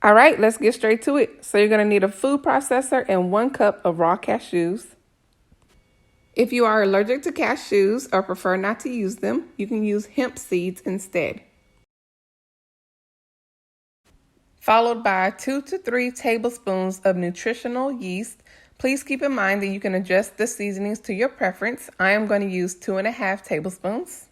All right, let's get straight to it. So you're gonna need a food processor and 1 cup of raw cashews. If you are allergic to cashews or prefer not to use them, you can use hemp seeds instead. Followed by 2 to 3 tablespoons of nutritional yeast. Please keep in mind that you can adjust the seasonings to your preference. I am going to use 2.5 tablespoons.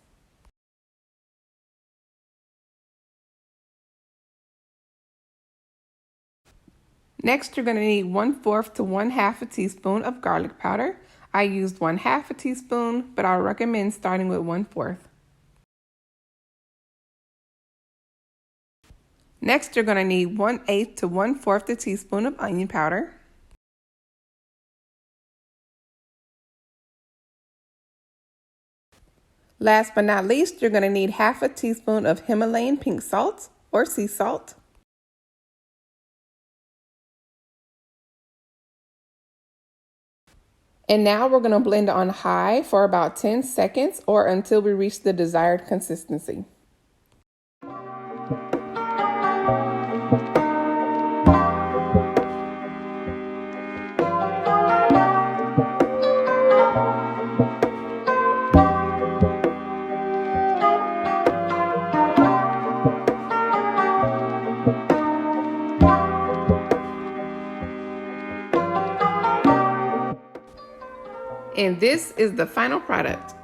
Next, you're going to need 1/4 to 1/2 a teaspoon of garlic powder. I used 1/2 a teaspoon, but I recommend starting with 1/4. Next, you're going to need 1/8 to 1/4 a teaspoon of onion powder. Last but not least, you're going to need 1/2 a teaspoon of Himalayan pink salt or sea salt. And now we're going to blend on high for about 10 seconds or until we reach the desired consistency. And this is the final product.